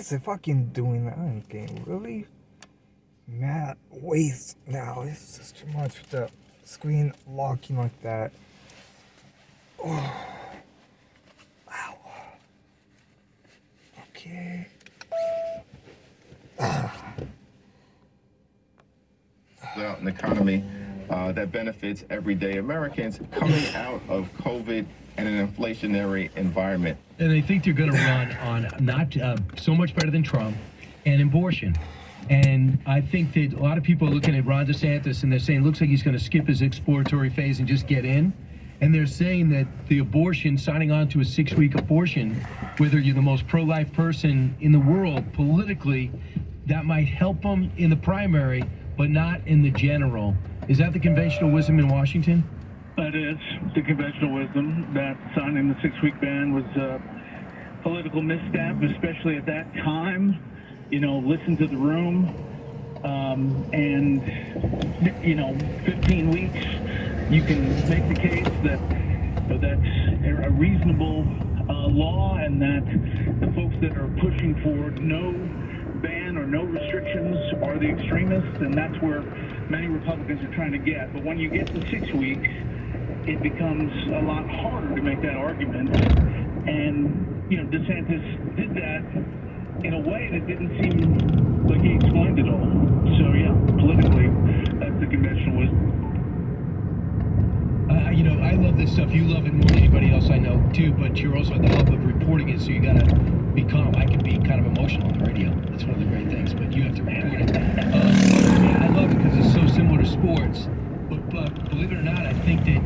is it fucking doing that? I'm getting really mad. Wait, now it's just too much with the screen locking like that. Oh. Ow. Okay. Out an economy that benefits everyday Americans coming out of COVID and an inflationary environment. And they think they're going to run on not so much better than Trump and abortion. And I think that a lot of people are looking at Ron DeSantis and they're saying, looks like he's going to skip his exploratory phase and just get in. And they're saying that the abortion, signing on to a 6-week abortion, whether you're the most pro-life person in the world politically, that might help them in the primary, but not in the general. Is that the conventional wisdom in Washington? That is the conventional wisdom, that signing the 6-week ban was a political misstep, especially at that time. You know, listen to the room, and, you know, 15 weeks, you can make the case that that's a reasonable law, and that the folks that are pushing for no ban or no restrictions are the extremists, and that's where many Republicans are trying to get. But when you get to 6 weeks, it becomes a lot harder to make that argument. And, you know, DeSantis did that in a way that didn't seem like he explained it all. So, yeah, politically, that's the conventional wisdom. You know, I love this stuff. You love it more than anybody else I know, too, but you're also at the hub of reporting it, so you got to be calm. I can be kind of emotional on the radio. That's one of the great things, but you have to report it. I love it because it's so similar to sports. But believe it or not, I think that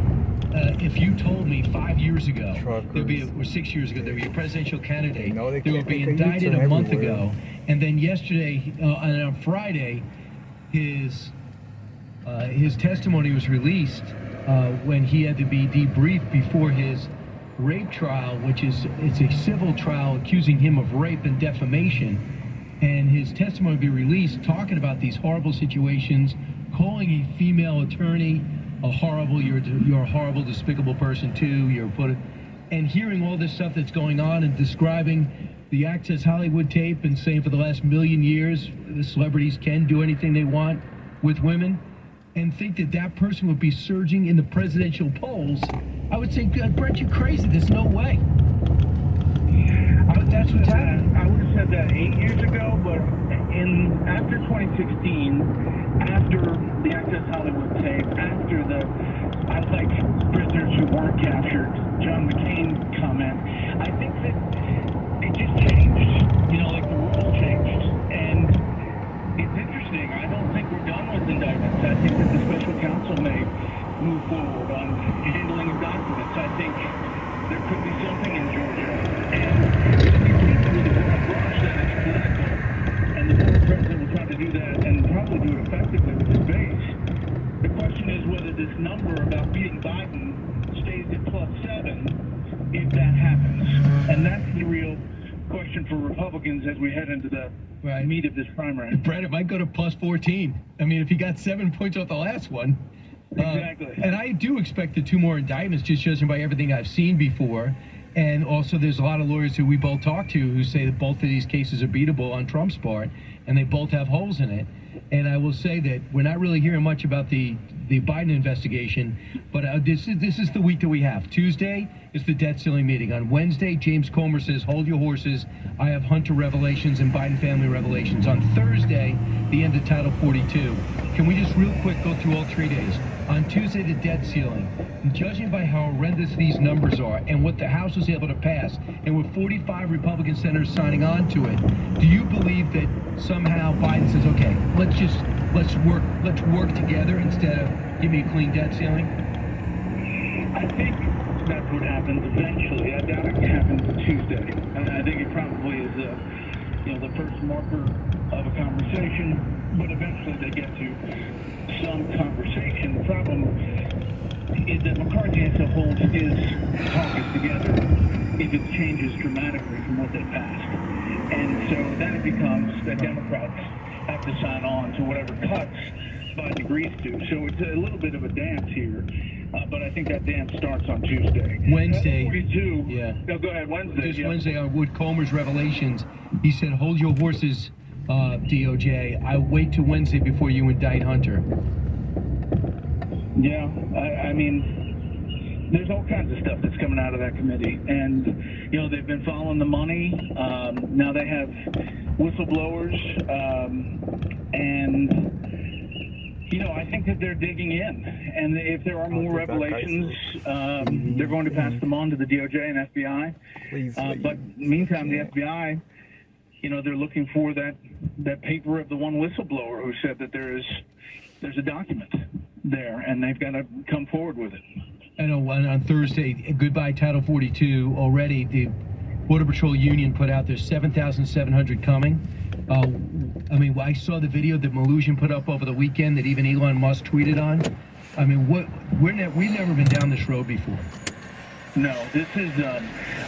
if you told me 5 years ago, or 6 years ago, there would be a presidential candidate that would be indicted a month ago, and then yesterday, and on Friday, his testimony was released when he had to be debriefed before his rape trial, it's a civil trial accusing him of rape and defamation, and his testimony would be released talking about these horrible situations, calling a female attorney you're a horrible, despicable person too, and hearing all this stuff that's going on and describing the Access Hollywood tape and saying for the last million years the celebrities can do anything they want with women, and think that that person would be surging in the presidential polls, I would say, Brett, you're crazy. There's no way. That's what's happening. I would have said that 8 years ago, but after 2016, after the Access Hollywood tape, after the "I like prisoners who weren't captured" John McCain comment, I think that it just changed. You know, like the world changed, and it's interesting. I don't think we're done with indictments. I think that the special counsel may move forward on handling of documents. I think there could be something in Georgia, and it seems with the broad brush that it's political, and the former president will try to do that and probably do it effectively with his base. The question is whether this number about beating Biden stays at +7 if that happens, and that's the real question for Republicans as we head into the meat of this primary. Brett, it might go to +14. I mean, if he got 7 points off the last one. Exactly. And I do expect the 2 more indictments, just judging by everything I've seen before. And also, there's a lot of lawyers who we both talk to who say that both of these cases are beatable on Trump's part, and they both have holes in it. And I will say that we're not really hearing much about the Biden investigation, but this is the week that we have. Tuesday is the debt ceiling meeting. On Wednesday, James Comer says, hold your horses. I have Hunter revelations and Biden family revelations. On Thursday, the end of Title 42. Can we just real quick go through all 3 days? On Tuesday, the debt ceiling. And judging by how horrendous these numbers are and what the House was able to pass, and with 45 Republican senators signing on to it, do you believe that somehow Biden says, okay, let's work together instead of give me a clean debt ceiling? I think that's what happens eventually. I doubt it happens Tuesday. I think it probably is the first marker of a conversation, but eventually they get to some conversation. The problem is that McCarthy has to hold his caucus together if it changes dramatically from what they passed. And so then it becomes that Democrats have to sign on to whatever cuts Biden agrees to. So it's a little bit of a dance here. but I think that dance starts on Tuesday. Wednesday. 42. Yeah. No, go ahead. Wednesday. Just yeah. Wednesday on Wood Comer's Revelations, he said, "Hold your horses, DOJ. I wait till Wednesday before you indict Hunter." Yeah, I mean, there's all kinds of stuff that's coming out of that committee, and they've been following the money. Now they have whistleblowers, and I think that they're digging in, and if there are more revelations, they're going to pass them on to the DOJ and FBI. Please, but meantime, the FBI, they're looking for that paper of the one whistleblower who said that there's a document there, and they've got to come forward with it. I know on Thursday, goodbye Title 42 already. The Border Patrol Union put out there's 7,700 coming. I mean, I saw the video that Mnuchin put up over the weekend that even Elon Musk tweeted on. I mean, we've never been down this road before. No, this is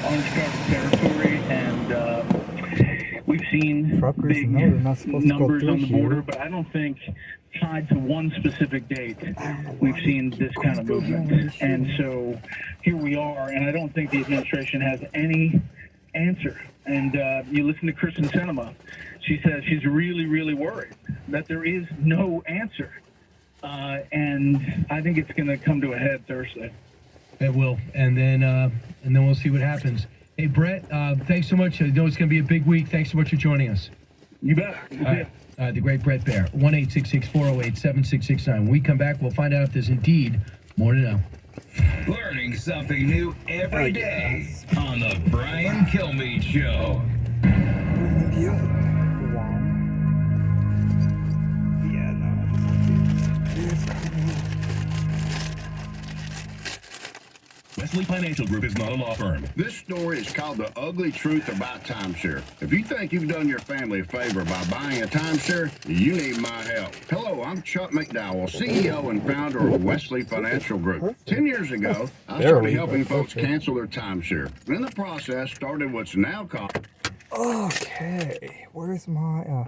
uncharted territory, and we've seen big numbers on the border, but I don't think tied to one specific date we've seen this kind of movement. And so here we are, and I don't think the administration has any answer. And you listen to Kristen Sinema, she says she's really, really worried that there is no answer. And I think it's going to come to a head Thursday. It will, and then we'll see what happens. Hey, Brett, thanks so much. I know it's going to be a big week. Thanks so much for joining us. You bet. The great Brett Baer, 1-866-408-7669. When we come back, we'll find out if there's indeed more to know. Learning something new every day on the Brian Kilmeade Show. Wesley Financial Group is not a law firm. This story is called The Ugly Truth About Timeshare. If you think you've done your family a favor by buying a timeshare, you need my help. Hello, I'm Chuck McDowell, CEO and founder of Wesley Financial Group. 10 years ago, I started helping folks cancel their timeshare. In the process, started what's now called... Okay, where's my...